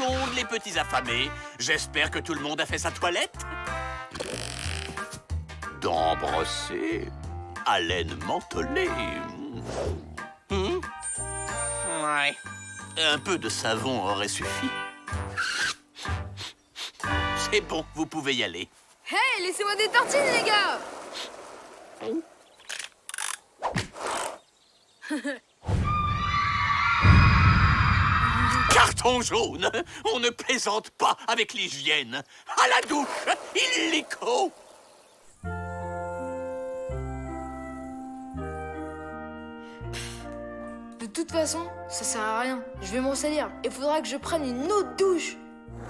secondes, les petits affamés. J'espère que tout le monde a fait sa toilette. Dents brossées, haleine mentholée. Ouais. Un peu de savon aurait suffi. C'est bon, vous pouvez y aller. Hey, laissez-moi des tartines, les gars! Carton jaune! On ne plaisante pas avec l'hygiène. À la douche, illico! De toute façon, ça sert à rien. Je vais m'en salir. Il faudra que je prenne une autre douche.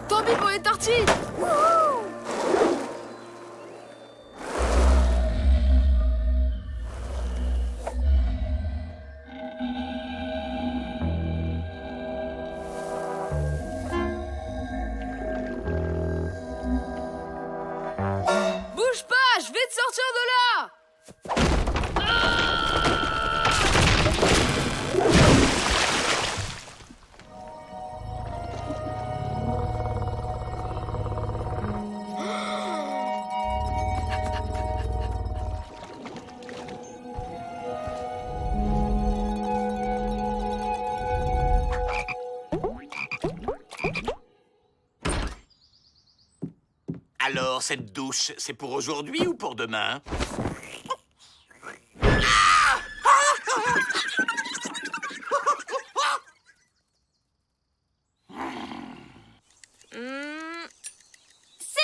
Tant pis pour les tartines! Wouhou! Bouge pas, je vais te sortir de là! Alors, cette douche, c'est pour aujourd'hui ou pour demain? C'est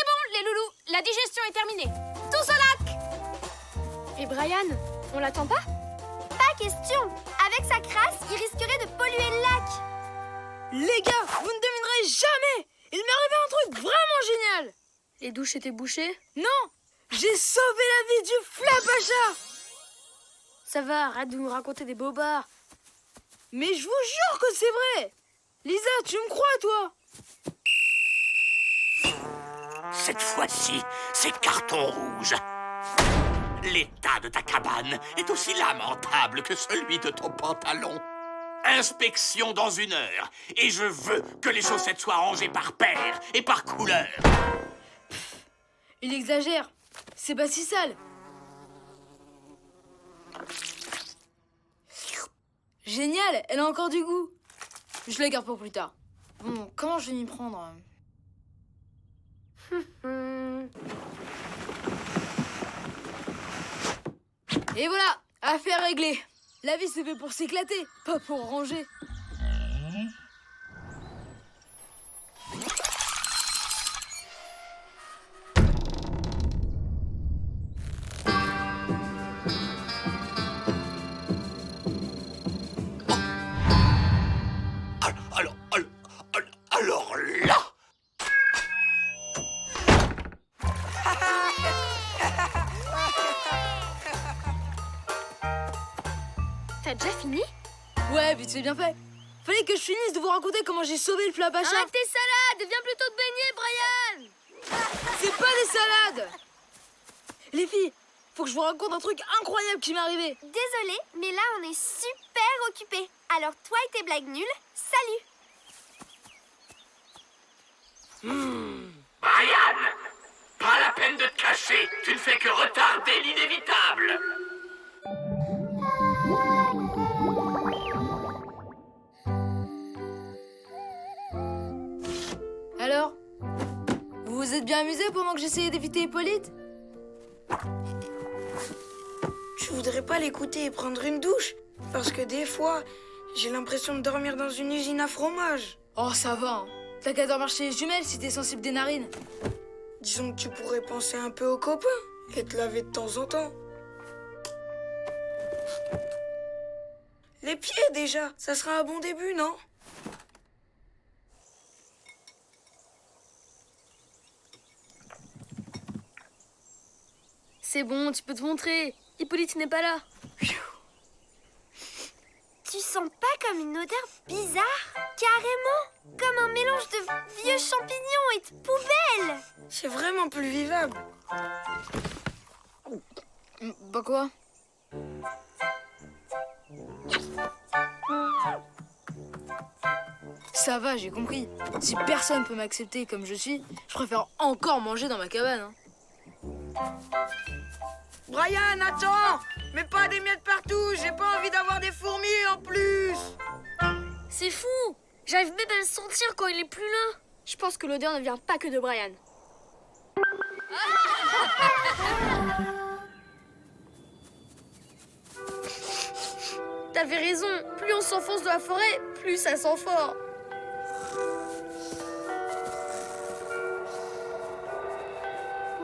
bon, les loulous, la digestion est terminée. Tous au lac! Et Brian, on l'attend pas? Pas question. Avec sa crasse, il risquerait de polluer le lac. Les gars, vous ne devinerez jamais! Il m'est arrivé un truc vraiment génial! Les douches étaient bouchées? Non! J'ai sauvé la vie du Flapacha! Ça va, arrête de nous raconter des bobards. Mais je vous jure que c'est vrai! Lisa, tu me crois, toi? Cette fois-ci, c'est carton rouge. L'état de ta cabane est aussi lamentable que celui de ton pantalon. Inspection dans 1 heure. Et je veux que les chaussettes soient rangées par paire et par couleur. Il exagère. C'est pas si sale. Génial, elle a encore du goût. Je la garde pour plus tard. Bon, comment je vais m'y prendre? Et voilà, affaire réglée. La vie, c'est fait pour s'éclater, pas pour ranger. Alors là, T'as déjà fini? Ouais, vite c'est bien fait. Fallait que je finisse de vous raconter comment j'ai sauvé le Flapacha. Arrête tes salades! Viens plutôt te baigner, Brian! C'est pas des salades. Les filles, faut que je vous raconte un truc incroyable qui m'est arrivé. Désolée, mais là, on est super occupés. Alors, toi et tes blagues nulles, salut. Brian, pas la peine de te cacher. Tu ne fais que retarder l'inévitable. Alors, vous vous êtes bien amusés pendant que j'essayais d'éviter Hippolyte? Tu voudrais pas l'écouter et prendre une douche? Parce que des fois, j'ai l'impression de dormir dans une usine à fromage. Oh, ça va, hein. T'as qu'à dormir chez les jumelles si t'es sensible des narines. Disons que tu pourrais penser un peu aux copains et te laver de temps en temps. Les pieds déjà, ça sera un bon début, non? C'est bon, tu peux te montrer. Hippolyte n'est pas là. Tu sens pas comme une odeur bizarre? Carrément! Comme un mélange de vieux champignons et de poubelles! C'est vraiment plus vivable. Bah quoi? ça va, j'ai compris. Si personne peut m'accepter comme je suis, je préfère encore manger dans ma cabane. Hein. Brian, attends! Mets pas des miettes partout, j'ai pas envie d'avoir des fourmis en plus! C'est fou! J'arrive même à le sentir quand il est plus là. Je pense que l'odeur ne vient pas que de Brian. T'avais raison, plus on s'enfonce dans la forêt, plus ça sent fort.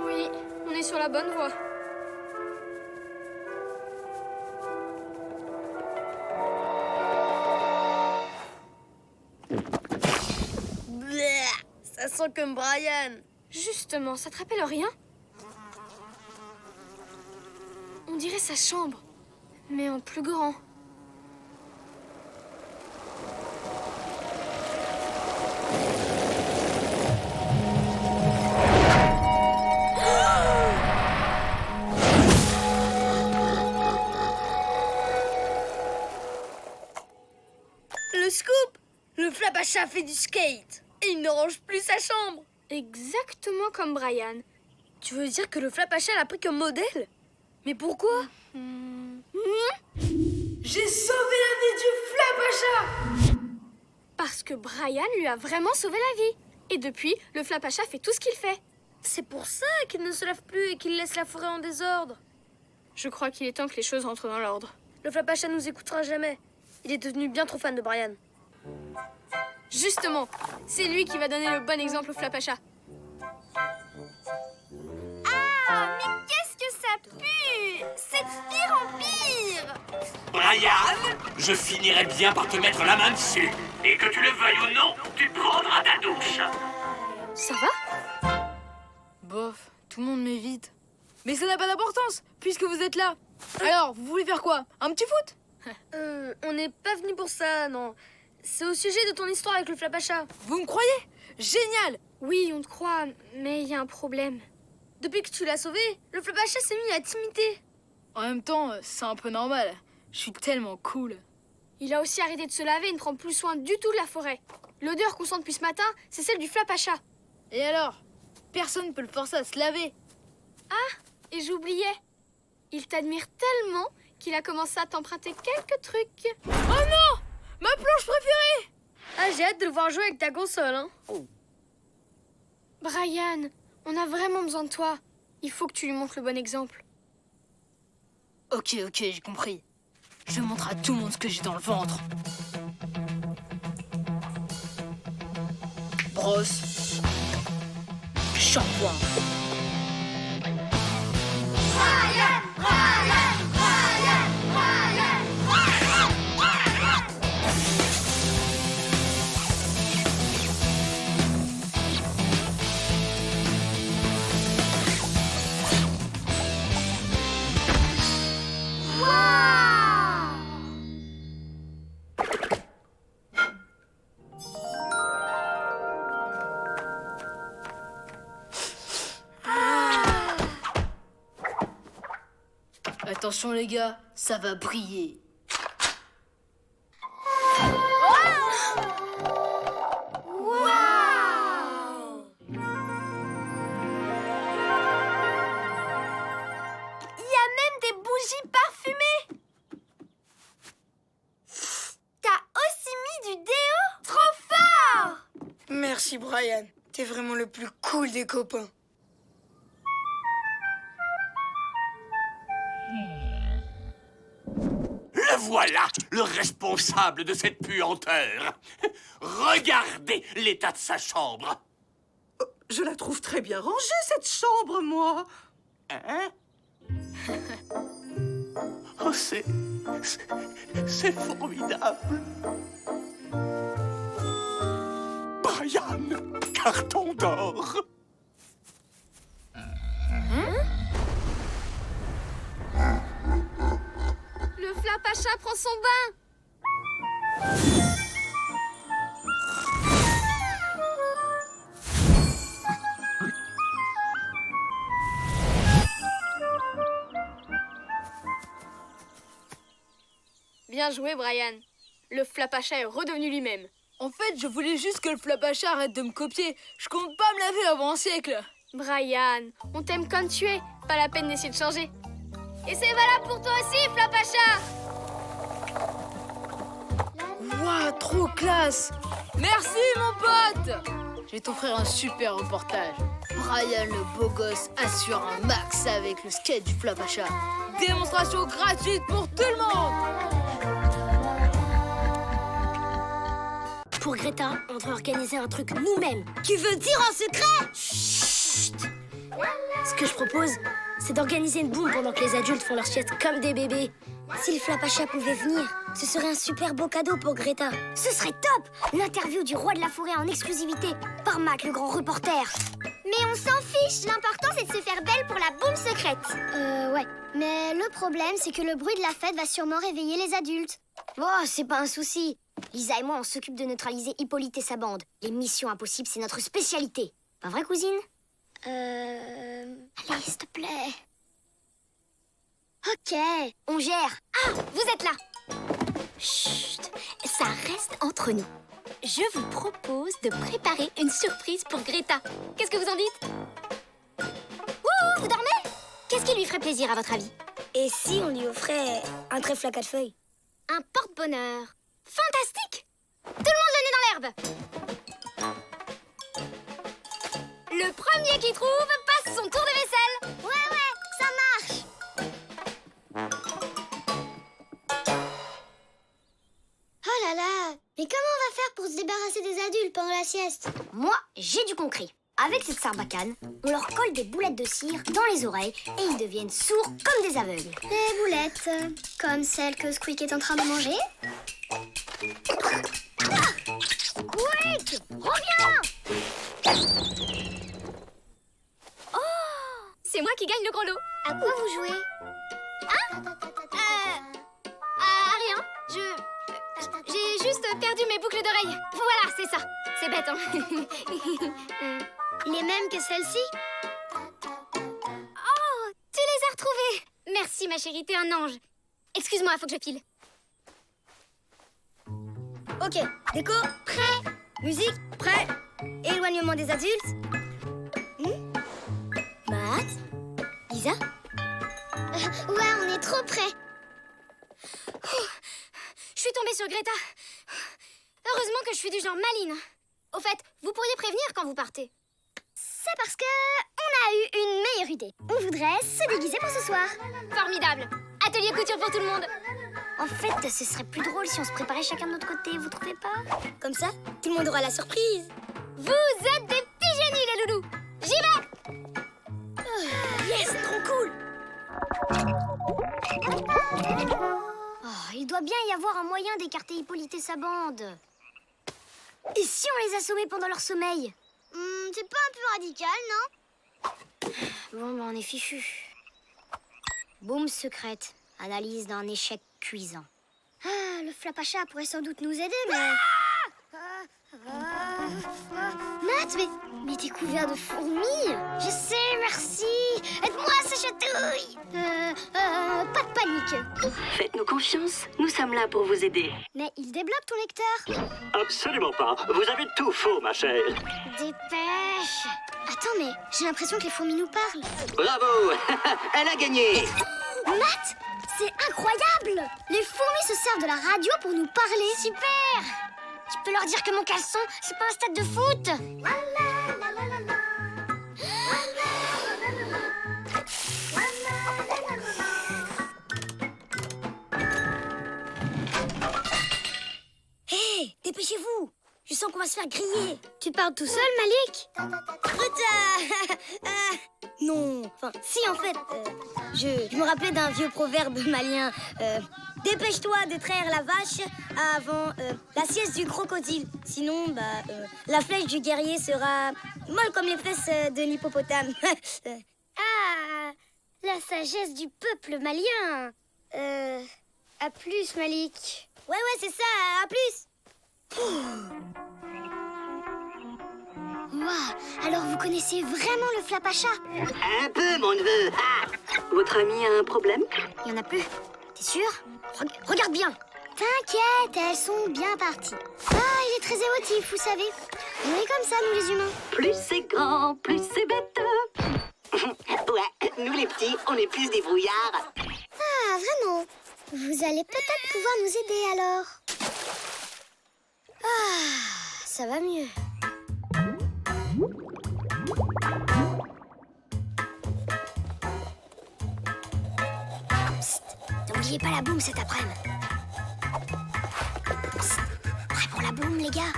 Oui, on est sur la bonne voie. Bleh, ça sent comme Brian. Justement, ça te rappelle rien? On dirait sa chambre, mais en plus grand. Le scoop! Le Flapacha fait du skate et il ne range plus sa chambre. Exactement comme Brian. Tu veux dire que le Flapacha l'a pris comme modèle? Mais pourquoi? J'ai sauvé la vie du Flapacha! Parce que Brian lui a vraiment sauvé la vie. Et depuis, le Flapacha fait tout ce qu'il fait. C'est pour ça qu'il ne se lave plus et qu'il laisse la forêt en désordre. Je crois qu'il est temps que les choses rentrent dans l'ordre. Le Flapacha nous écoutera jamais. Il est devenu bien trop fan de Brian. Justement, c'est lui qui va donner le bon exemple au Flapacha. Ah, mais qu'est-ce que ça pue! C'est de pire en pire! Brian, je finirai bien par te mettre la main dessus. Et que tu le veuilles ou non, tu prendras ta douche. Ça va? Bof, tout le monde m'évite. Mais ça n'a pas d'importance, puisque vous êtes là. Alors, vous voulez faire quoi? Un petit foot? On n'est pas venu pour ça, non. C'est au sujet de ton histoire avec le Flapacha. Vous me croyez? Génial! Oui, on te croit, mais il y a un problème. Depuis que tu l'as sauvé, le Flapacha s'est mis à t'imiter. En même temps, c'est un peu normal. Je suis tellement cool. Il a aussi arrêté de se laver et ne prend plus soin du tout de la forêt. L'odeur qu'on sent depuis ce matin, c'est celle du Flapacha. Et alors? Personne ne peut le forcer à se laver. Et j'oubliais. Il t'admire tellement qu'il a commencé à t'emprunter quelques trucs. Oh non! Ma planche préférée! Ah, j'ai hâte de le voir jouer avec ta console, hein. Brian, on a vraiment besoin de toi. Il faut que tu lui montres le bon exemple. Ok, j'ai compris. Je vais montrer à tout le monde ce que j'ai dans le ventre. Brosse. Shampoing. Attention les gars, ça va briller. Il y a même des bougies parfumées. T'as aussi mis du déo? Trop fort! Merci Brian, t'es vraiment le plus cool des copains. Le voilà, le responsable de cette puanteur. Regardez l'état de sa chambre. Je la trouve très bien rangée, cette chambre, moi. Hein? Oh, c'est formidable. Brian, carton d'or. Le Flapacha prend son bain. Bien joué, Brian. Le Flapacha est redevenu lui-même. En fait, je voulais juste que le Flapacha arrête de me copier. Je compte pas me laver avant un siècle. Brian, on t'aime comme tu es. Pas la peine d'essayer de changer. Et c'est valable pour toi aussi, Flapacha. Waouh, trop classe. Merci, mon pote. Je vais t'offrir un super reportage. Brian le beau gosse assure un max avec le skate du Flapacha. Démonstration gratuite pour tout le monde. Pour Greta, on devrait organiser un truc nous-mêmes. Tu veux dire en secret? Chut. Ce que je propose, c'est d'organiser une boum pendant que les adultes font leur sieste comme des bébés. Si le Flapacha pouvait venir, ce serait un super beau cadeau pour Greta. Ce serait top! L'interview du roi de la forêt en exclusivité par Mac, le grand reporter. Mais on s'en fiche, l'important c'est de se faire belle pour la boum secrète. Ouais. Mais le problème, c'est que le bruit de la fête va sûrement réveiller les adultes. Oh, c'est pas un souci. Lisa et moi, on s'occupe de neutraliser Hippolyte et sa bande. Les missions impossibles, c'est notre spécialité. Pas vrai, cousine? Allez, s'il te plaît. Ok, on gère. Ah, vous êtes là. Chut, ça reste entre nous. Je vous propose de préparer une surprise pour Greta. Qu'est-ce que vous en dites? Wouhou, vous dormez? Qu'est-ce qui lui ferait plaisir, à votre avis? Et si on lui offrait un trèfle à 4 feuilles? Un porte-bonheur. Fantastique! Tout le monde le nez dans l'herbe. Le premier qui trouve passe son tour de vaisselle. Ouais, ça marche. Oh là là, mais comment on va faire pour se débarrasser des adultes pendant la sieste? Moi, j'ai du concret. Avec cette sarbacane, on leur colle des boulettes de cire dans les oreilles et ils deviennent sourds comme des aveugles. Des boulettes, comme celles que Squeak est en train de manger. Squeak, reviens! C'est moi qui gagne le gros lot. À quoi vous jouez? Rien. J'ai juste perdu mes boucles d'oreilles. Voilà, c'est ça. C'est bête, hein. Les mêmes que celle-ci? Oh, tu les as retrouvées. Merci, ma chérie, t'es un ange. Excuse-moi, faut que je file. Ok, déco, prêt. Musique, prêt. Éloignement des adultes. Matt? Lisa? Ouais, on est trop près. Je suis tombée sur Greta. Heureusement que je suis du genre maline. Au fait, vous pourriez prévenir quand vous partez. C'est parce que on a eu une meilleure idée. On voudrait se déguiser pour ce soir. Formidable. Atelier couture pour tout le monde. En fait, ce serait plus drôle si on se préparait chacun de notre côté, vous trouvez pas? Comme ça, tout le monde aura la surprise. Vous êtes des petits génies, les loulous. J'y vais. Yes, trop cool. Oh, il doit bien y avoir un moyen d'écarter Hippolyte et sa bande. Et si on les assommait pendant leur sommeil? C'est pas un peu radical, non? Bon, on est fichu. Boum secrète. Analyse d'un échec cuisant. Ah, le Flapacha pourrait sans doute nous aider, mais... Matt, mais t'es couvert de fourmis. Je sais, merci. Aide-moi, ça chatouille. Pas de panique. Faites-nous confiance, nous sommes là pour vous aider. Mais il débloque ton lecteur. Absolument pas. Vous avez tout faux, ma chère. Dépêche. Attends, mais j'ai l'impression que les fourmis nous parlent. Bravo. Elle a gagné. Matt, c'est incroyable. Les fourmis se servent de la radio pour nous parler. Super. Tu peux leur dire que mon caleçon, c'est pas un stade de foot. Hé, dépêchez-vous. Je sens qu'on va se faire griller. Tu parles tout seul, Malik? Non, enfin, si en fait, je me rappelais d'un vieux proverbe malien. Dépêche-toi de traire la vache avant la sieste du crocodile. Sinon, la flèche du guerrier sera molle comme les fesses de l'hippopotame. Ah, la sagesse du peuple malien. À plus, Malik. Ouais, c'est ça, à plus. Waouh, alors vous connaissez vraiment le Flapacha? Un peu, mon neveu. Ah. Votre ami a un problème? Il y en a plus. T'es sûr? Regarde bien. T'inquiète, elles sont bien parties. Ah, il est très émotif, vous savez. On est comme ça, nous les humains. Plus c'est grand, plus c'est bête. Ouais, nous les petits, on est plus des brouillards. Ah, vraiment? Vous allez peut-être pouvoir nous aider alors. Ah, ça va mieux. Psst, n'oubliez pas la boum cet après-midi. Psst, prêt pour la boum, les gars?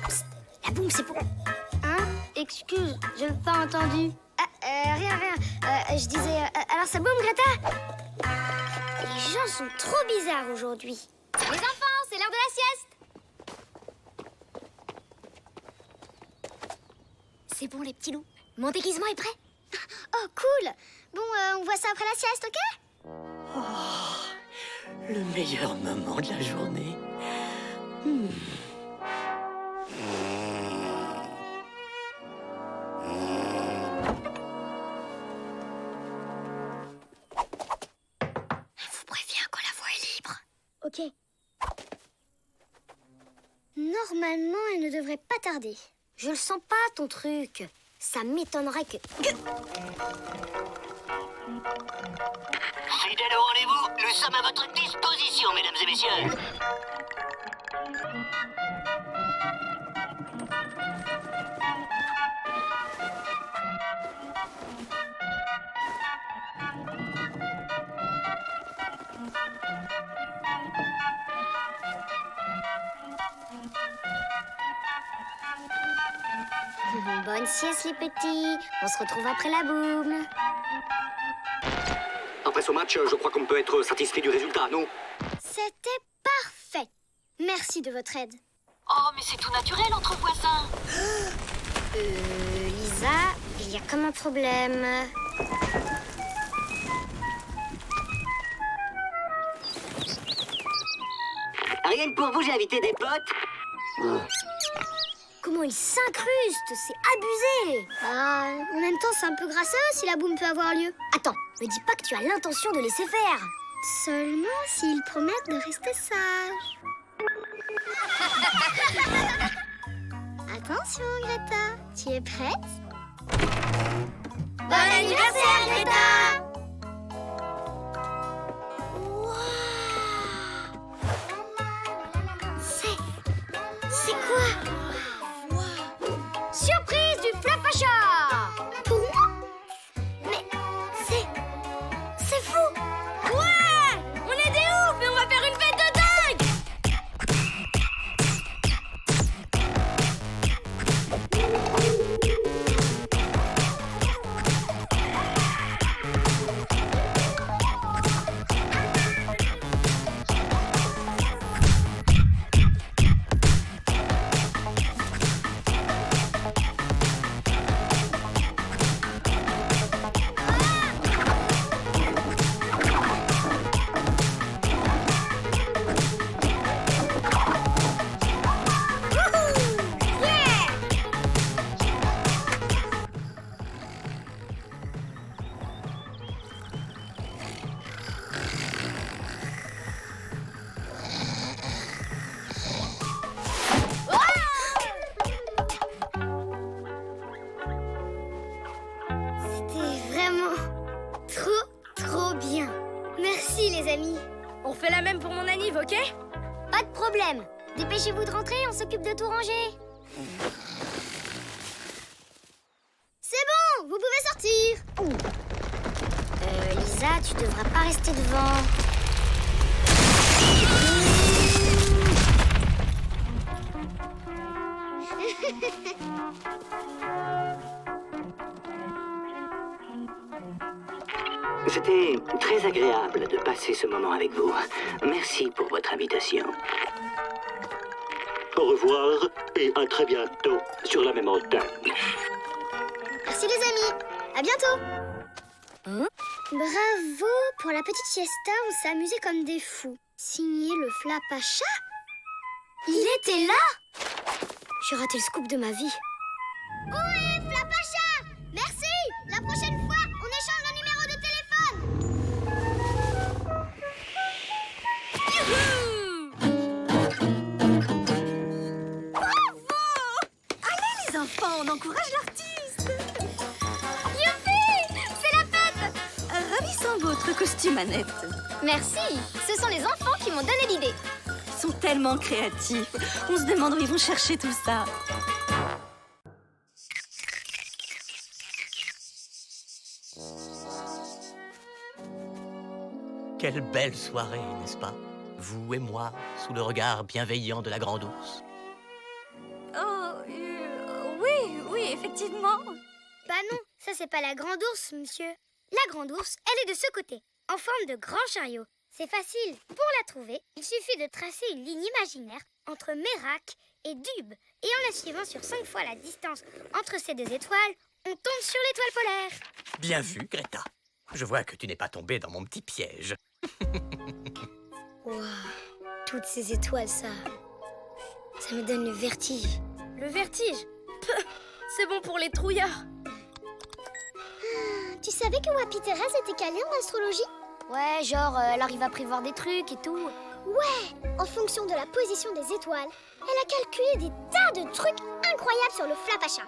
Psst, la boum, c'est pour... Hein? Excuse, je n'ai pas entendu. Rien. Je disais... alors ça boum, Greta? Les gens sont trop bizarres aujourd'hui. Les enfants, c'est l'heure de la sieste. C'est bon, les petits loups. Mon déguisement est prêt? Oh, cool. Bon, on voit ça après la sieste, ok? Le meilleur moment de la journée. Je vous préviens quand la voie est libre. Ok. Normalement, elle ne devrait pas tarder. Je le sens pas, ton truc. Ça m'étonnerait que... Fidèle au rendez-vous, nous sommes à votre disposition, mesdames et messieurs. Bonne sieste, les petits. On se retrouve après la boum. Après ce match, je crois qu'on peut être satisfait du résultat, non? C'était parfait. Merci de votre aide. Oh, mais c'est tout naturel entre voisins. Lisa, il y a comme un problème. Rien que pour vous, j'ai invité des potes. Comment il s'incruste, c'est abusé. Ah, en même temps, c'est un peu grasseux si la boum peut avoir lieu. Attends, me dis pas que tu as l'intention de laisser faire. Seulement s'ils promettent de rester sages. Attention, Greta, tu es prête? Bon anniversaire, Greta! C'est quoi? Surprise du Flapacha! Pour moi? Mais c'est fou! Ouais! On est des oufs et on va faire une fête de dingue! Trop bien. Merci les amis. On fait la même pour mon anniv, ok? Pas de problème. Dépêchez-vous de rentrer, on s'occupe de tout ranger. C'est bon, vous pouvez sortir. Lisa, tu devras pas rester devant. C'était très agréable de passer ce moment avec vous. Merci pour votre invitation. Au revoir et à très bientôt sur la même antenne. Merci les amis. À bientôt. Bravo pour la petite siesta, on s'est amusés comme des fous. Signé le Flapacha. Il était là. J'ai raté le scoop de ma vie. Oui, Flapacha. Merci. La prochaine fois, on échange nos numéros de téléphone. votre costume, Annette. Merci. Ce sont les enfants qui m'ont donné l'idée. Ils sont tellement créatifs. On se demande où ils vont chercher tout ça. Quelle belle soirée, n'est-ce pas? Vous et moi, sous le regard bienveillant de la grande ours. Oh, oui, effectivement. Bah non, ça c'est pas la grande ours, monsieur. La grande ours, elle est de ce côté, en forme de grand chariot. C'est facile. Pour la trouver, il suffit de tracer une ligne imaginaire entre Mérac et Dube. Et en la suivant sur 5 fois la distance entre ces deux étoiles, on tombe sur l'étoile polaire. Bien vu, Greta. Je vois que tu n'es pas tombée dans mon petit piège. Waouh, toutes ces étoiles, ça me donne le vertige. Le vertige? C'est bon pour les trouillards. Tu savais que Wapi Thérèse était calée en astrologie? Ouais, genre, elle arrive à prévoir des trucs et tout. Ouais, en fonction de la position des étoiles, elle a calculé des tas de trucs incroyables sur le Flapacha.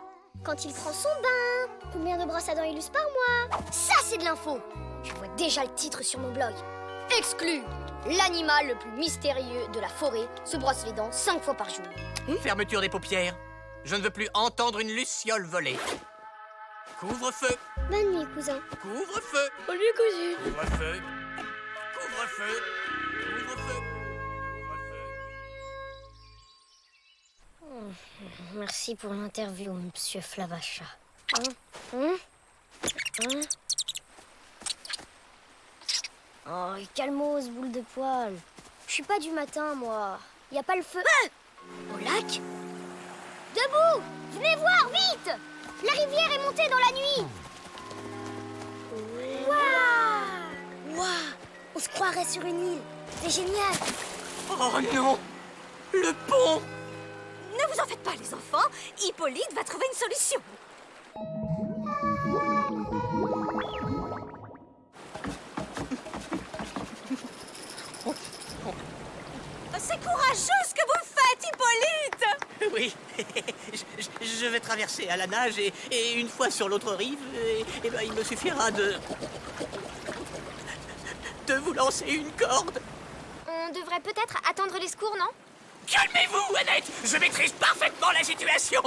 Quand il prend son bain, combien de brosses à dents il use par mois. Ça, c'est de l'info. Je vois déjà le titre sur mon blog. Exclu. L'animal le plus mystérieux de la forêt se brosse les dents 5 fois par jour. Fermeture des paupières. Je ne veux plus entendre une luciole voler. Couvre-feu. Bonne nuit, cousin. Couvre-feu. Bonne nuit, cousine. Couvre-feu. Couvre-feu. Couvre-feu. Merci pour l'interview, monsieur Flavacha. Oh, calmos, boule de poil. Je suis pas du matin, moi. Y a pas le feu. Au lac? Debout! Venez voir, vite! La rivière est montée dans la nuit. Waouh! Waouh! On se croirait sur une île. C'est génial. Oh non! Le pont! Ne vous en faites pas, les enfants. Hippolyte va trouver une solution. C'est courageux ce que vous faites, Hippolyte! Oui, je vais traverser à la nage et une fois sur l'autre rive, ben, il me suffira de vous lancer une corde. On devrait peut-être attendre les secours, non? Calmez-vous, Annette. Je maîtrise parfaitement la situation.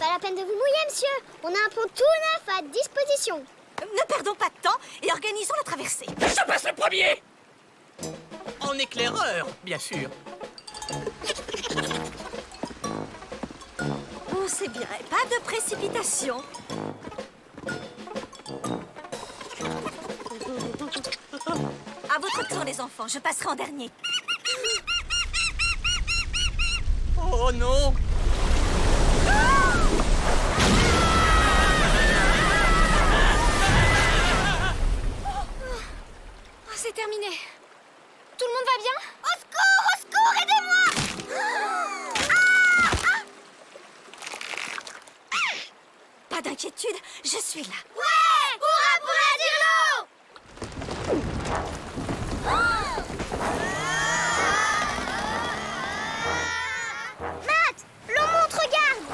Pas la peine de vous mouiller, monsieur. On a un pont tout neuf à disposition. Ne perdons pas de temps et organisons la traversée. Je passe le premier. En éclaireur, bien sûr. On c'est bien, pas de précipitation. À votre tour, les enfants, je passerai en dernier. Oh non! Oh, c'est terminé. Tout le monde va bien? Au secours, aidez-moi! Pas d'inquiétude, je suis là. Ouais! Hurrah pour la Dirlo! Matt, l'eau monte, regarde.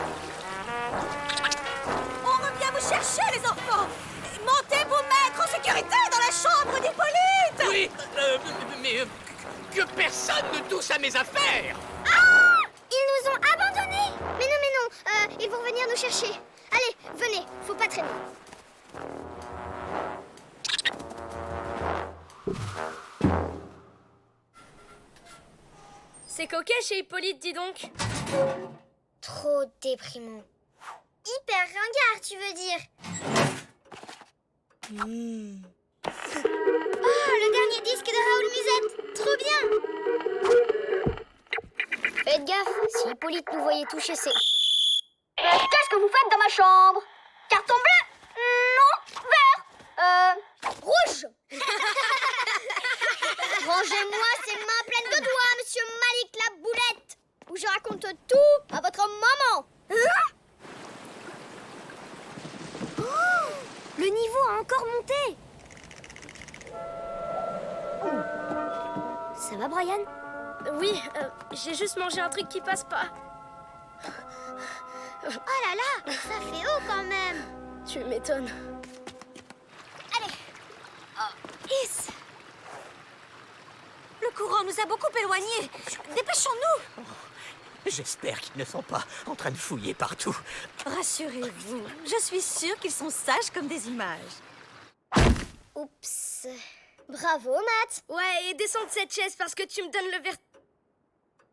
On revient vous chercher, les enfants. Montez vous mettre en sécurité dans la chambre d'Hippolyte. Oui, mais que personne ne touche à mes affaires. Ah! Ils nous ont abandonnés. Mais non, ils vont venir nous chercher. Allez, venez, faut pas traîner. C'est coquet chez Hippolyte, dis donc. Trop déprimant. Hyper ringard, tu veux dire? Oh, le dernier disque de Raoul Musette. Trop bien. Faites gaffe, si Hippolyte nous voyait toucher ses... Qu'est-ce que vous faites dans ma chambre? Carton bleu? Non, vert. Rouge. Rangez-moi ces mains pleines de doigts, monsieur Malik la boulette, ou je raconte tout à votre maman. Oh, le niveau a encore monté. Ça va, Brian? Oui, j'ai juste mangé un truc qui passe pas. Oh là là, ça fait haut quand même. Tu m'étonnes. Is! Le courant nous a beaucoup éloignés. Dépêchons-nous! J'espère qu'ils ne sont pas en train de fouiller partout. Rassurez-vous, je suis sûre qu'ils sont sages comme des images. Oups. Bravo, Matt. Ouais, et descends de cette chaise parce que tu me donnes le vert...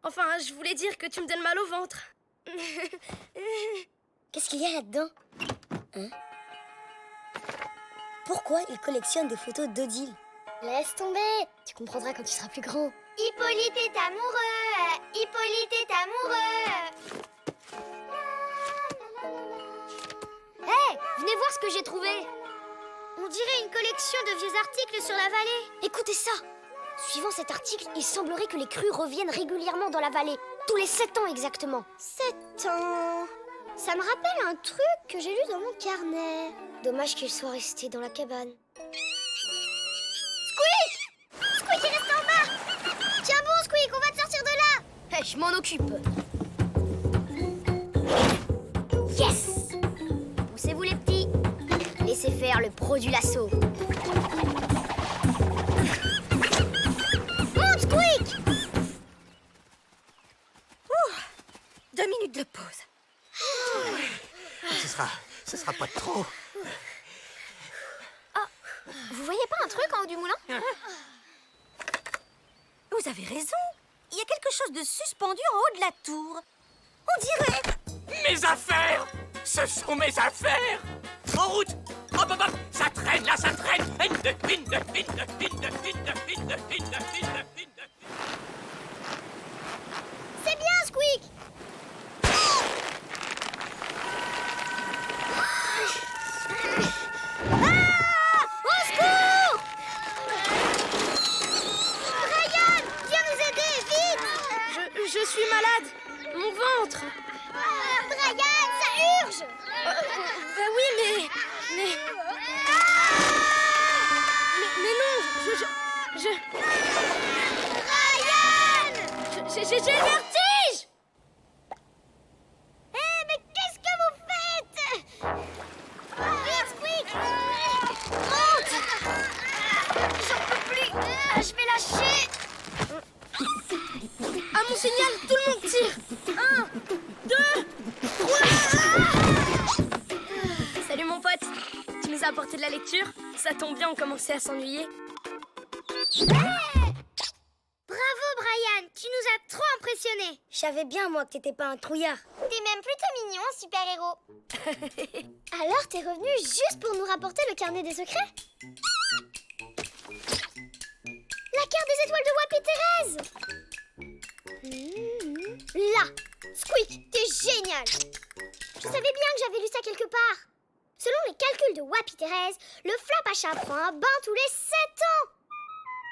Enfin, je voulais dire que tu me donnes mal au ventre. Qu'est-ce qu'il y a là-dedans? Hein? Pourquoi il collectionne des photos d'Odile? Laisse tomber. Tu comprendras quand tu seras plus grand. Hippolyte est amoureux. Hippolyte est amoureux. Hé, venez voir ce que j'ai trouvé. On dirait une collection de vieux articles sur la vallée. Écoutez ça. Suivant cet article, il semblerait que les crues reviennent régulièrement dans la vallée. Tous les 7 ans exactement. 7 ans. Ça me rappelle un truc que j'ai lu dans mon carnet. Dommage qu'il soit resté dans la cabane. Squeak! Squeak, il reste en bas. Tiens bon, Squeak, on va te sortir de là. Hé, je m'en occupe. Yes! Poussez-vous les petits. Laissez faire le pro du lasso. Monte, Squeak! 2 minutes de pause. Ce sera pas trop. Vous voyez pas un truc en haut du moulin? Vous avez raison. Il y a quelque chose de suspendu en haut de la tour. On dirait... Mes affaires! Ce sont mes affaires! En route! Hop, hop, hop! Ça traîne, là, ça traîne! C'est bien, Squeak! Au secours! Brian, viens nous aider, vite! Je suis malade. Mon ventre. Brian, ça urge! Bah oui, mais non, Brian! j'ai le vertige. Eh, mais qu'est-ce que vous faites? Vite, Squeak! Monte! J'en peux plus! Je vais lâcher! À mon signal, tout le monde tire. 1, 2, 3. Salut mon pote. Tu nous as apporté de la lecture? Ça tombe bien, on commençait à s'ennuyer. Bravo, Brian! Tu nous as trop impressionnés! Je savais bien, moi, que t'étais pas un trouillard. T'es même plutôt mignon, super-héros! Alors, t'es revenu juste pour nous rapporter le carnet des secrets? La carte des étoiles de Wappi Thérèse! Là! Squeak, t'es génial! Je savais bien que j'avais lu ça quelque part! Selon les calculs de Wappi Thérèse, le Flapacha prend un bain tous les 7 ans!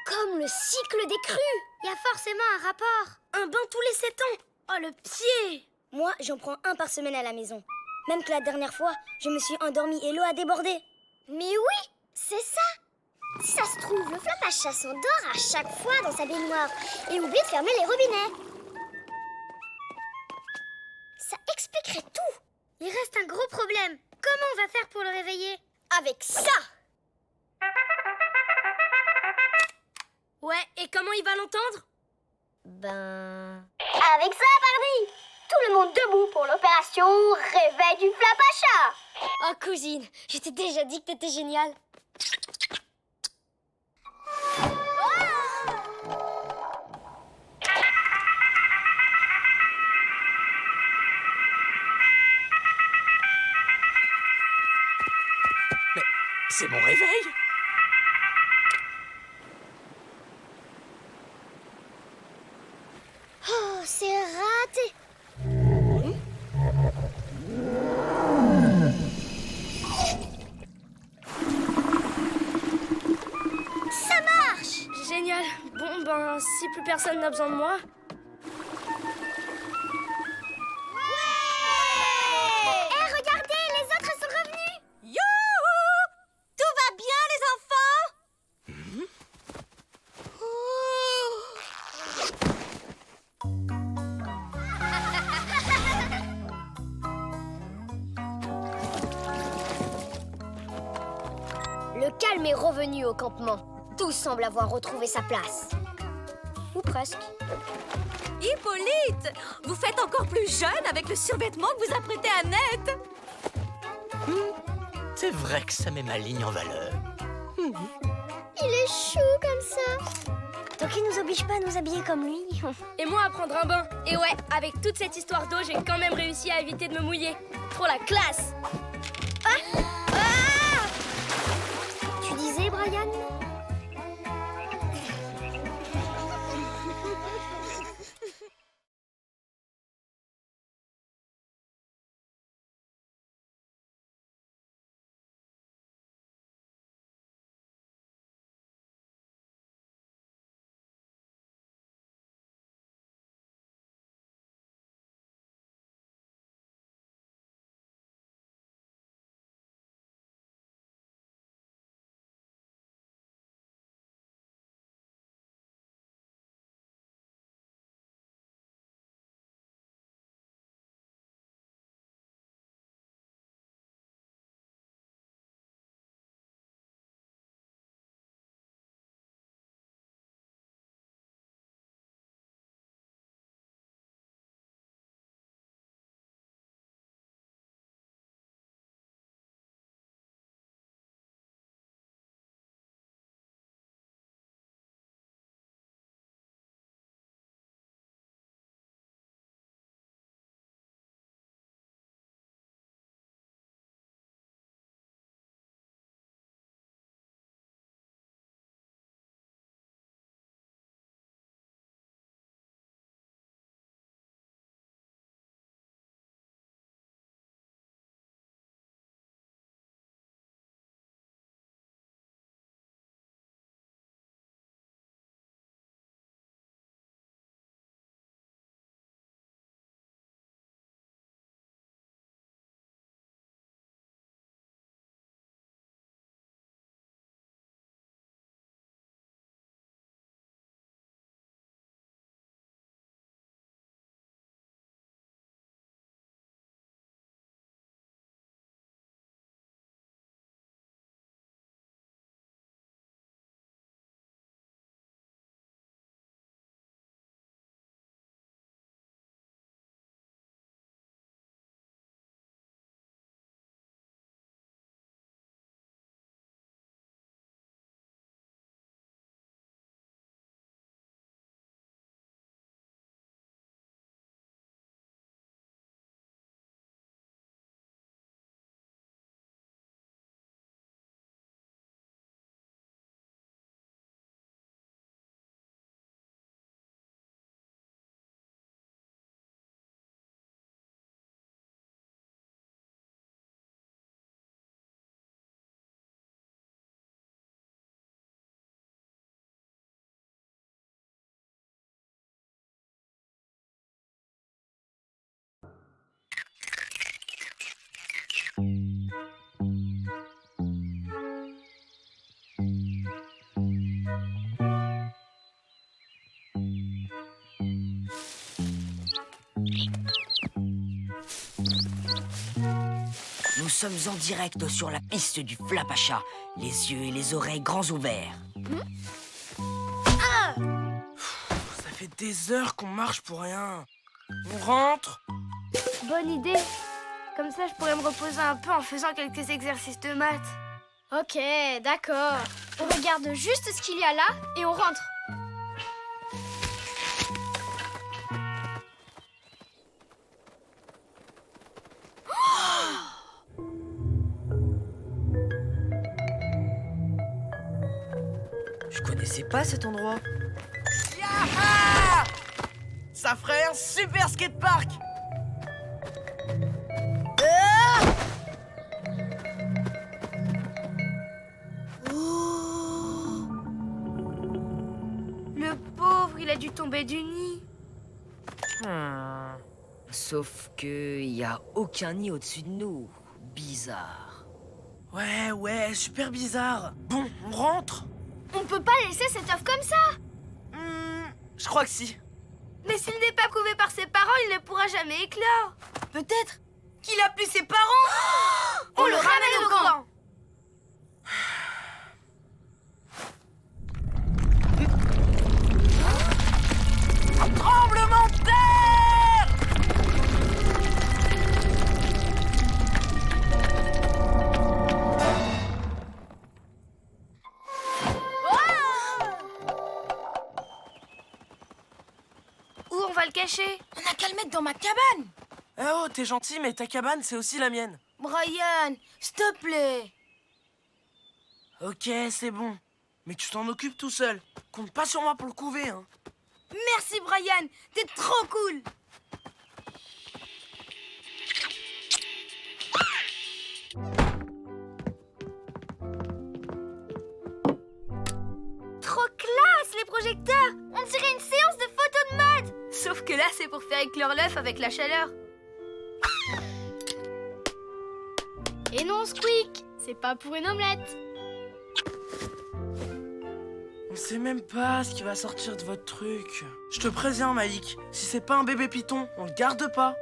Comme le cycle des crues. Il y a forcément un rapport! Un bain tous les 7 ans. Oh, le pied. Moi, j'en prends un par semaine à la maison. Même que la dernière fois, je me suis endormie et l'eau a débordé. Mais oui, c'est ça! Si ça se trouve, le Flapacha s'endort à chaque fois dans sa baignoire et oublie de fermer les robinets. Ça expliquerait tout! Il reste un gros problème. Comment on va faire pour le réveiller? Avec ça. Ouais, et comment il va l'entendre? Ben... Avec ça, pardi! Tout le monde debout pour l'opération Réveil du Flapacha! Oh, cousine, je t'ai déjà dit que t'étais géniale. Mais c'est mon réveil! Oh, c'est raté! Ça marche! Génial. Bon, ben, si plus personne n'a besoin de moi... Eh, regardez, les autres sont revenus! Youhou! Tout va bien, les enfants? Le calme est revenu au campement. Tout semble avoir retrouvé sa place. Ou presque. Hippolyte, vous faites encore plus jeune avec le survêtement que vous apprêtez à Annette. C'est vrai que ça met ma ligne en valeur. Il est chou comme ça. Tant qu'il nous oblige pas à nous habiller comme lui. Et moi à prendre un bain. Et ouais, avec toute cette histoire d'eau, j'ai quand même réussi à éviter de me mouiller. Trop la classe! Tu disais, Brian? Nous sommes en direct sur la piste du Flapacha, les yeux et les oreilles grands ouverts. Ça fait des heures qu'on marche pour rien. On rentre? Bonne idée. Comme ça, je pourrais me reposer un peu en faisant quelques exercices de maths. Ok, d'accord. On regarde juste ce qu'il y a là et on rentre. Je connaissais pas cet endroit. Yaha! Ça ferait un super skatepark! Le pauvre, il a dû tomber du nid. Sauf que y a aucun nid au-dessus de nous. Bizarre. Ouais, super bizarre. Bon, on rentre? On peut pas laisser cet œuf comme ça. Je crois que si. Mais s'il n'est pas couvé par ses parents, il ne pourra jamais éclore. Peut-être qu'il a plus ses parents. On le ramène au camp. cacher? On a qu'à le mettre dans ma cabane. Oh, t'es gentil, mais ta cabane, c'est aussi la mienne. Brian, s'il te plaît. Ok, c'est bon. Mais tu t'en occupes tout seul. Compte pas sur moi pour le couver, hein. Merci, Brian. T'es trop cool. Trop classe, les projecteurs! On dirait une séance de photos de mode! Sauf que là, c'est pour faire éclore l'œuf avec la chaleur. Et non, Squeak, c'est pas pour une omelette. On sait même pas ce qui va sortir de votre truc. Je te préviens, Malik, si c'est pas un bébé python, on le garde pas.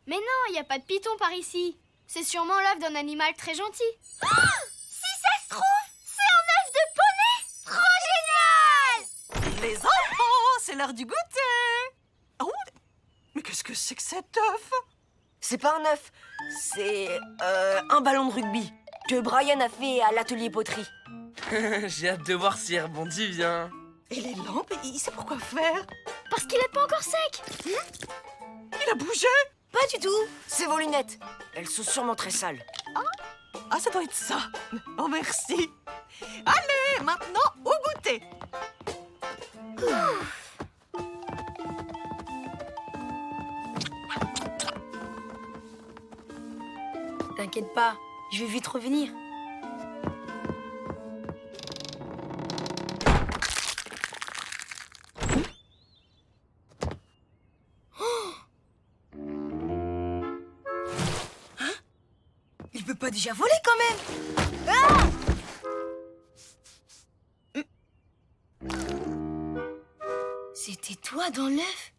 Mais non, il y a pas de python par ici. C'est sûrement l'œuf d'un animal très gentil. Si ça se trouve, c'est un œuf de poney! Trop génial! Les enfants, c'est l'heure du goûter. Oh, mais qu'est-ce que c'est que cet œuf? C'est pas un œuf, c'est un ballon de rugby que Brian a fait à l'atelier poterie. J'ai hâte de voir s'il rebondit bien. Et les lampes, il sait pourquoi faire? Parce qu'il est pas encore sec. Il a bougé? Pas du tout, c'est vos lunettes. Elles sont sûrement très sales. Ah, ça doit être ça. Oh, merci. Allez, maintenant, au goûter. T'inquiète pas, je vais vite revenir. Hein? Il peut pas déjà voler quand même. Ah! C'était toi dans l'œuf?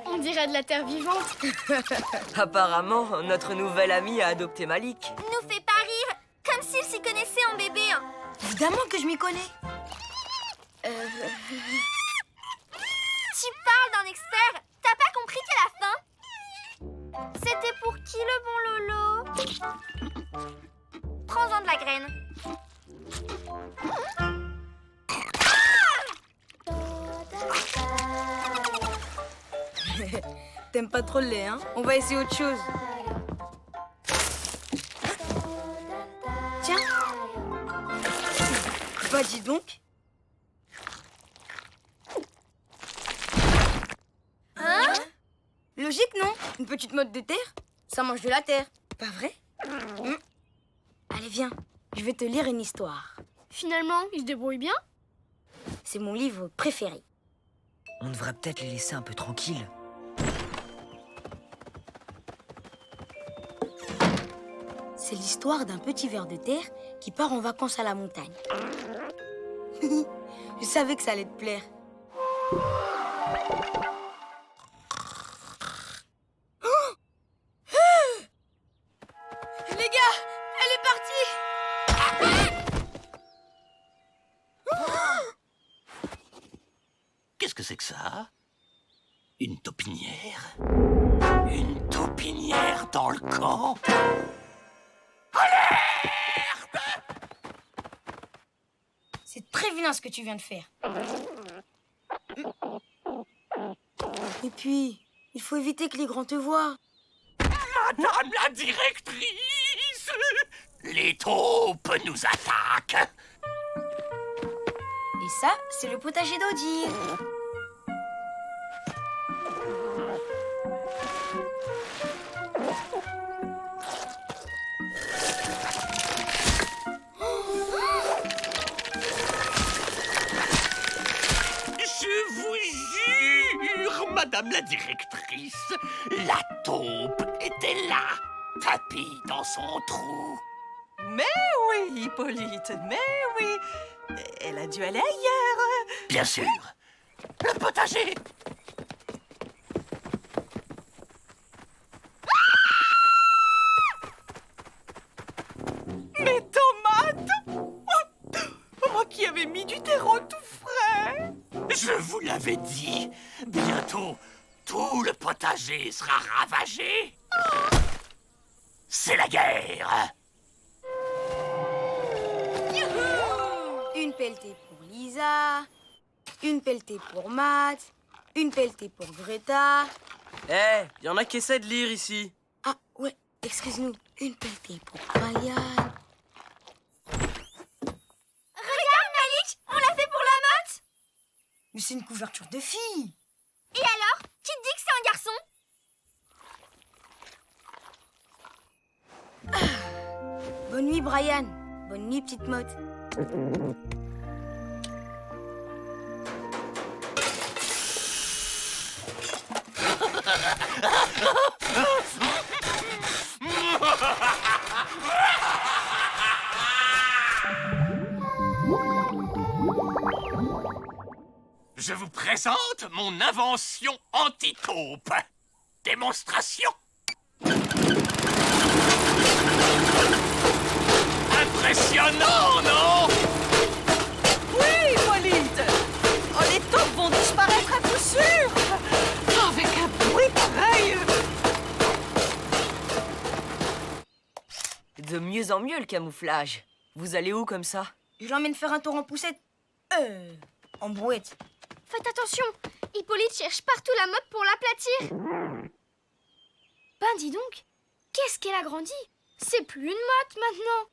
On dirait de la terre vivante. Apparemment, notre nouvel ami a adopté Malik. Nous fait pas rire, comme s'il s'y connaissait en bébé. Évidemment que je m'y connais. Tu parles d'un expert, t'as pas compris qu'à la fin, c'était pour qui le bon Lolo? Prends-en de la graine. T'aimes pas trop le lait, hein? On va essayer autre chose. Tiens. Bah dis donc. Hein? Logique, non? Une petite motte de terre, ça mange de la terre. Pas vrai? Allez, viens. Je vais te lire une histoire. Finalement, il se débrouille bien. C'est mon livre préféré. On devrait peut-être les laisser un peu tranquilles. C'est l'histoire d'un petit ver de terre qui part en vacances à la montagne. Je savais que ça allait te plaire. Oh! Les gars, elle est partie! Qu'est-ce que c'est que ça? Une taupinière? Une taupinière dans le camp? C'est très vilain ce que tu viens de faire. Et puis, il faut éviter que les grands te voient. Madame la directrice! Les taupes nous attaquent! Et ça, c'est le potager d'Odile. Je vous jure, madame la directrice, la taupe était là, tapie dans son trou. Mais oui, Hippolyte, mais oui. Elle a dû aller ailleurs. Bien sûr, le potager. Mes tomates! Oh, moi qui avais mis du terreau tout frais! avais dit. Bientôt, tout le potager sera ravagé. C'est la guerre. Une pelletée pour Lisa, une pelletée pour Matt, une pelletée pour Greta. Y en a qui essaient de lire ici. Ah ouais, excuse-nous. Une pelletée pour Brian. Regarde, Malik, on l'a fait pour la note. Mais c'est une couverture de fille. Et alors, qui te dit que c'est un garçon? Bonne nuit, Brian. Bonne nuit, petite motte. Je vous présente mon invention anti-taupe. Démonstration. Impressionnant, non? Oui, Polite. Oh, les taupes vont disparaître à coup sûr. Avec un bruit pareil. De mieux en mieux, le camouflage. Vous allez où comme ça? Je l'emmène faire un tour en poussette. En brouette. Faites attention, Hippolyte cherche partout la motte pour l'aplatir. Ben dis donc, qu'est-ce qu'elle a grandi? C'est plus une motte maintenant.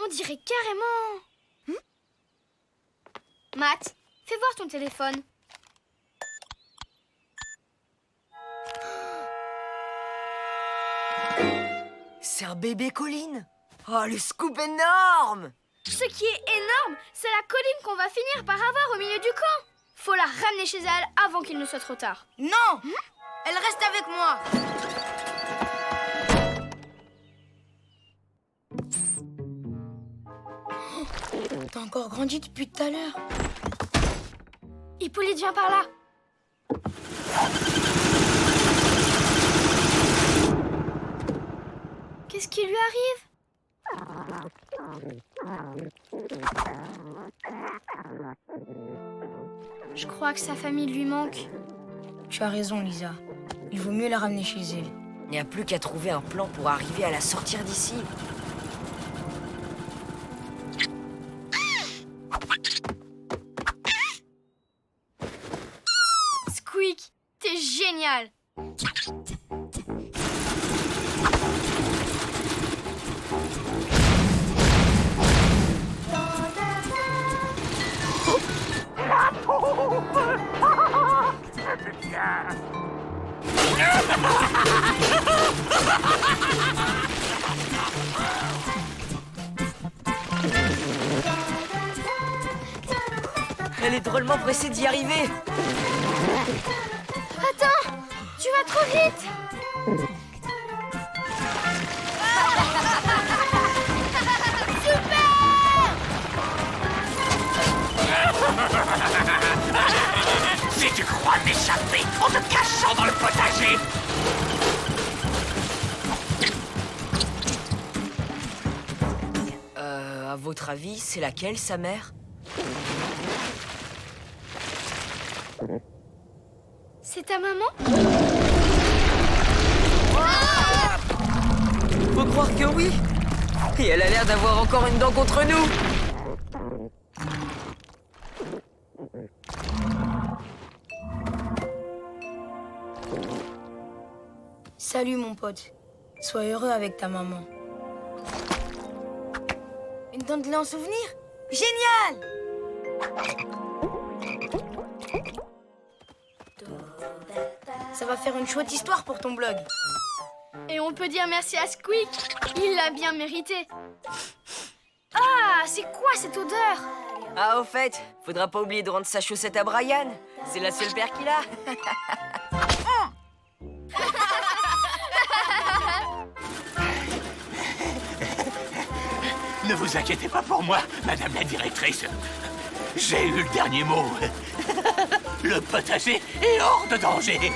On dirait carrément... Matt, fais voir ton téléphone. C'est un bébé colline. Oh, le scoop énorme. Ce qui est énorme, c'est la colline qu'on va finir par avoir au milieu du camp. Faut la ramener chez elle avant qu'il ne soit trop tard. Non, elle reste avec moi. T'as encore grandi depuis tout à l'heure. Hippolyte, viens par là. Qu'est-ce qui lui arrive? Je crois que sa famille lui manque. Tu as raison, Lisa. Il vaut mieux la ramener chez elle. Il n'y a plus qu'à trouver un plan pour arriver à la sortir d'ici. Squeak, t'es génial. Elle est drôlement pressée d'y arriver. Attends, tu vas trop vite. Si tu crois t'échapper en te cachant dans le potager. À votre avis, c'est laquelle, sa mère? C'est ta maman? Faut croire que oui. Et elle a l'air d'avoir encore une dent contre nous. Salut, mon pote. Sois heureux avec ta maman. Une dent de lait en souvenir? Génial! Ça va faire une chouette histoire pour ton blog. Et on peut dire merci à Squeak. Il l'a bien mérité. Ah, c'est quoi cette odeur? Ah, au fait, faudra pas oublier de rendre sa chaussette à Brian. C'est la seule paire qu'il a. Ne vous inquiétez pas pour moi, madame la directrice. J'ai eu le dernier mot. Le potager est hors de danger.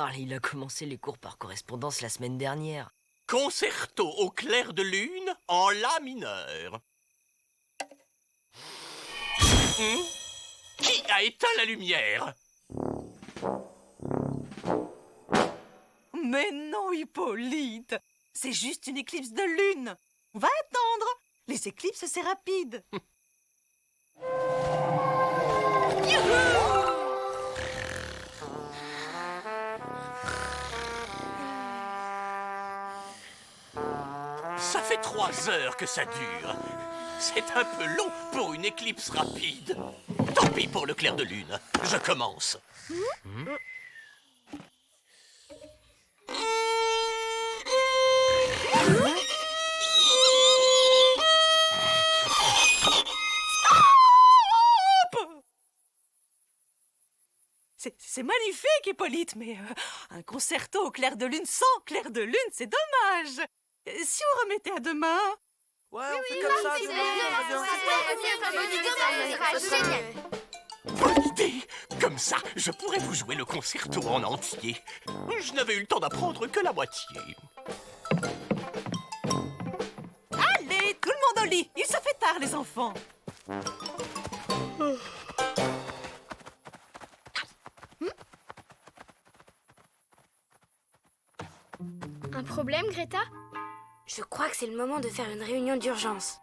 parle, il a commencé les cours par correspondance la semaine dernière. Concerto au clair de lune en la mineur. Qui a éteint la lumière? Mais non, Hippolyte. C'est juste une éclipse de lune. On va attendre. Les éclipses, c'est rapide. Ça fait 3 heures que ça dure. C'est un peu long pour une éclipse rapide. Tant pis pour le clair de lune. Je commence. C'est magnifique, Hippolyte, mais un concerto au clair de lune sans clair de lune, c'est dommage. Si on remettait à demain... Ouais, on fait comme ça. Bonne idée. Comme ça, je pourrais vous jouer le concerto en entier. Je n'avais eu le temps d'apprendre que la moitié. Allez, tout le monde au lit. Il se fait tard, les enfants. Un problème, Greta? Je crois que c'est le moment de faire une réunion d'urgence.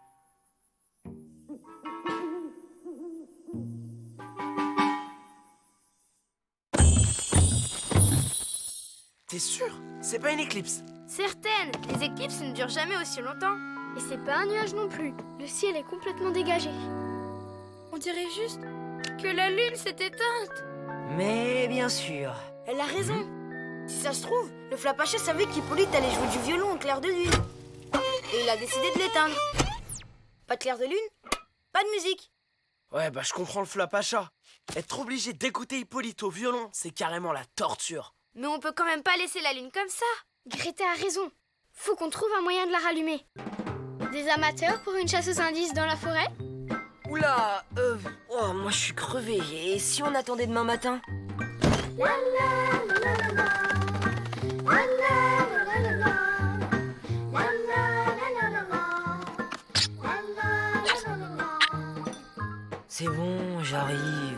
T'es sûr? C'est pas une éclipse? Certaines. Les éclipses ne durent jamais aussi longtemps. Et c'est pas un nuage non plus. Le ciel est complètement dégagé. On dirait juste que la lune s'est éteinte. Mais bien sûr. Elle a raison. Si ça se trouve, le Flapacha savait qu'Hippolyte allait jouer du violon au clair de lune. Et il a décidé de l'éteindre. Pas de clair de lune, pas de musique. Ouais, bah je comprends le Flapacha. Être obligé d'écouter Hippolyte au violon, c'est carrément la torture. Mais on peut quand même pas laisser la lune comme ça. Greta a raison. Faut qu'on trouve un moyen de la rallumer. Des amateurs pour une chasse aux indices dans la forêt? Oula, oh, moi je suis crevé. Et si on attendait demain matin? C'est bon, j'arrive.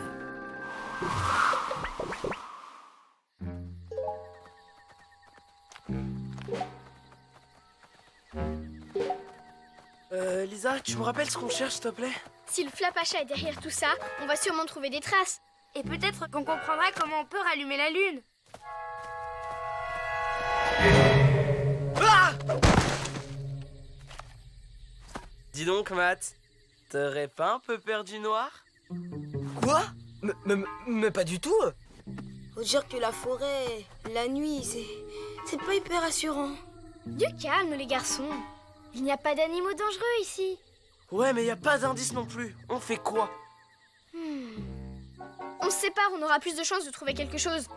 Lisa, tu me rappelles ce qu'on cherche, s'il te plaît? Si le Flapacha est derrière tout ça, on va sûrement trouver des traces. Et peut-être qu'on comprendra comment on peut rallumer la lune. Ah! Dis donc, Matt, t'aurais pas un peu peur du noir? Quoi? Mais pas du tout. Faut dire que la forêt, la nuit, c'est pas hyper assurant. Du calme, les garçons. Il n'y a pas d'animaux dangereux ici. Ouais, mais y a pas d'indice non plus. On fait quoi? On se sépare, on aura plus de chances de trouver quelque chose.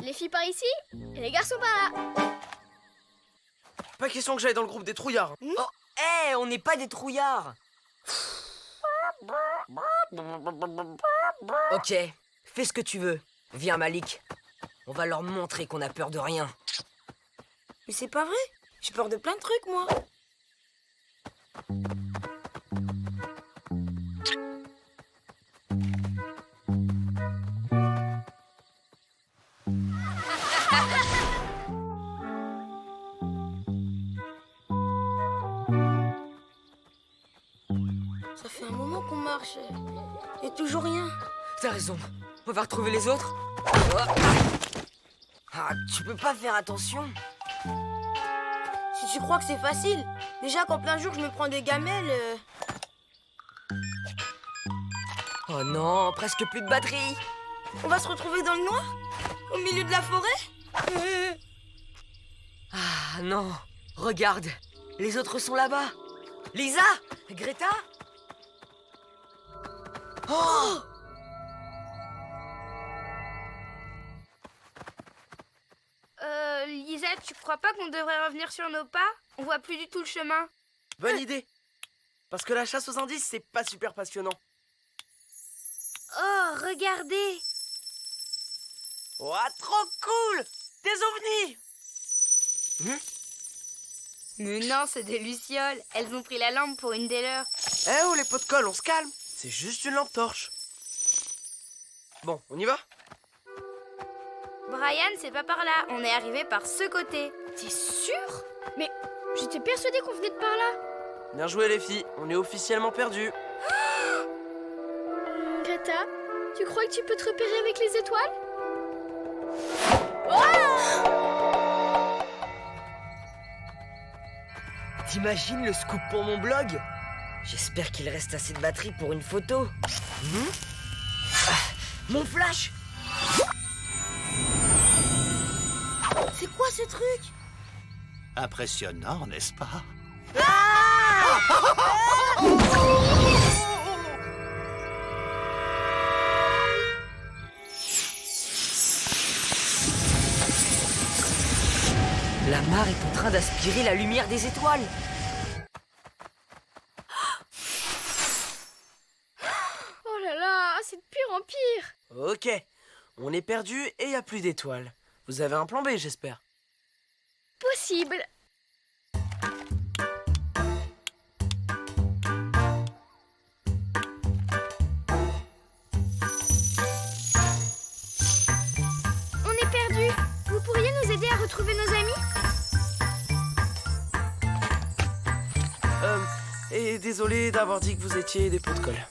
Les filles par ici et les garçons par là. Pas question que j'aille dans le groupe des trouillards. Oh, on n'est pas des trouillards. Ok, fais ce que tu veux. Viens, Malik. On va leur montrer qu'on a peur de rien. Mais c'est pas vrai. J'ai peur de plein de trucs, moi. Ça fait un moment qu'on marche. Et toujours rien. T'as raison. On va retrouver les autres. Ah, tu peux pas faire attention. Si tu crois que c'est facile, déjà qu'en plein jour je me prends des gamelles. Oh non, presque plus de batterie. On va se retrouver dans le noir? Au milieu de la forêt? Ah non, regarde, les autres sont là-bas. Lisa, Greta. Oh! Lisa, tu crois pas qu'on devrait revenir sur nos pas? On voit plus du tout le chemin. Bonne idée. Parce que la chasse aux indices, c'est pas super passionnant. Oh, regardez! Ouah, trop cool! Des ovnis! Mais non, c'est des lucioles. Elles ont pris la lampe pour une des leurs. Eh oh, les pots de colle, on se calme. C'est juste une lampe torche. Bon, on y va? Brian, c'est pas par là. On est arrivé par ce côté. T'es sûr? Mais j'étais persuadée qu'on venait de par là. Bien joué, les filles. On est officiellement perdus. Greta, tu crois que tu peux te repérer avec les étoiles? T'imagines le scoop pour mon blog? J'espère qu'il reste assez de batterie pour une photo. Mon flash! C'est quoi ce truc? Impressionnant, n'est-ce pas? La mare est en train d'aspirer la lumière des étoiles. Oh là là, c'est de pire en pire. Ok, on est perdus et y a plus d'étoiles. Vous avez un plan B, j'espère. Possible. On est perdus. Vous pourriez nous aider à retrouver nos amis? Et désolé d'avoir dit que vous étiez des pots de colle.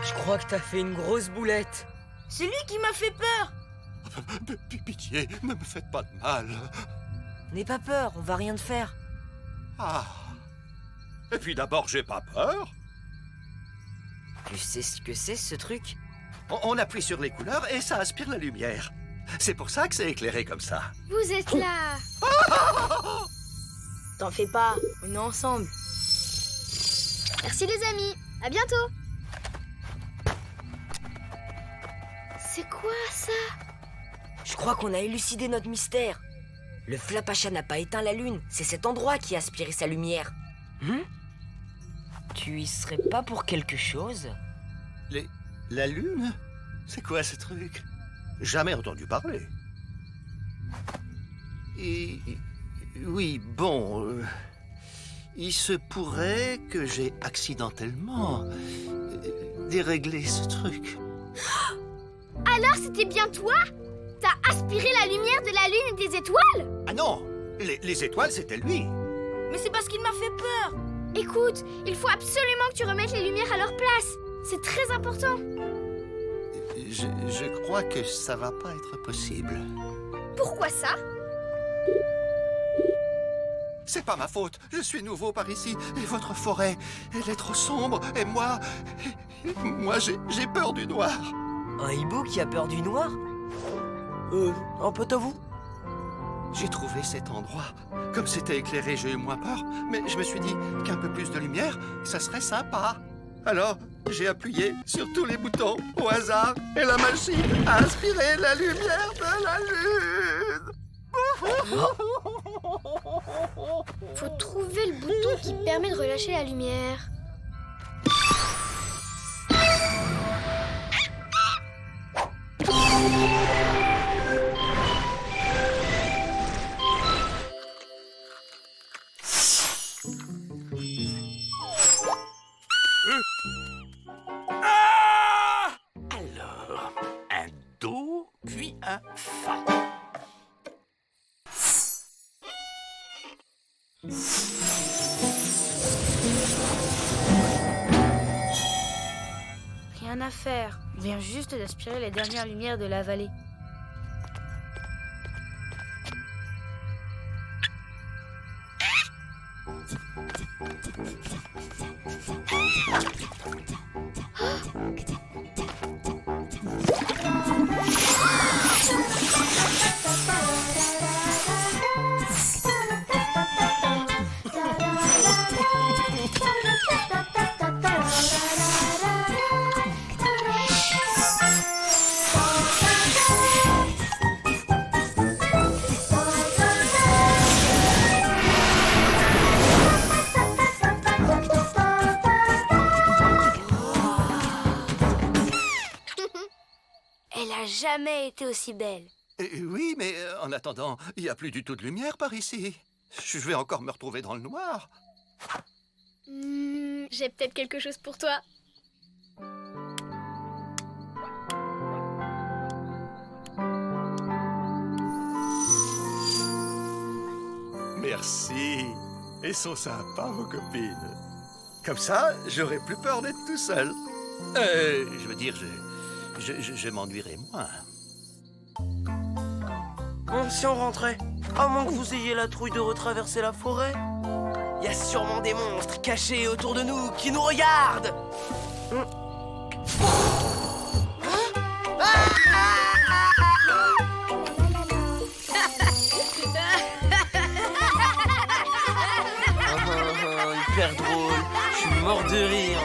Je crois que t'as fait une grosse boulette. C'est lui qui m'a fait peur. Pitié, ne me faites pas de mal. N'aie pas peur, on va rien te faire. Ah. Et puis d'abord, j'ai pas peur. Tu sais ce que c'est, ce truc? On appuie sur les couleurs et ça aspire la lumière. C'est pour ça que c'est éclairé comme ça. Vous êtes là. T'en fais pas, on est ensemble. Merci les amis. À bientôt. C'est quoi ça? Je crois qu'on a élucidé notre mystère. Le Flapacha n'a pas éteint la lune, c'est cet endroit qui a aspiré sa lumière. Tu y serais pas pour quelque chose? La lune? C'est quoi ce truc? Jamais entendu parler. Oui, bon... il se pourrait que j'ai accidentellement déréglé ce truc. Alors c'était bien toi? T'as aspiré la lumière de la lune et des étoiles? Ah non! Les étoiles, c'était lui. Mais c'est parce qu'il m'a fait peur. Écoute, il faut absolument que tu remettes les lumières à leur place. C'est très important. Je crois que ça va pas être possible. Pourquoi ça? C'est pas ma faute. Je suis nouveau par ici. Et votre forêt, elle est trop sombre. Et moi... Moi, j'ai peur du noir. Un hibou qui a peur du noir? Un pote à vous? J'ai trouvé cet endroit. Comme c'était éclairé, j'ai eu moins peur. Mais je me suis dit qu'un peu plus de lumière, ça serait sympa. Alors, j'ai appuyé sur tous les boutons au hasard. Et la machine a aspiré la lumière de la lune. Faut trouver le bouton qui permet de relâcher la lumière. Alors, un Do, puis un Fa. Rien à faire. On vient juste d'aspirer les dernières lumières de la vallée. Elle a jamais été aussi belle. Oui, mais en attendant, il n'y a plus du tout de lumière par ici. Je vais encore me retrouver dans le noir. J'ai peut-être quelque chose pour toi. Merci. Elles sont sympas, vos copines. Comme ça, j'aurai plus peur d'être tout seul. Je veux dire, je m'ennuierai moins. Bon, si on rentrait, à moins que vous ayez la trouille de retraverser la forêt. Il y a sûrement des monstres cachés autour de nous qui nous regardent. Hyper drôle, je suis mort de rire.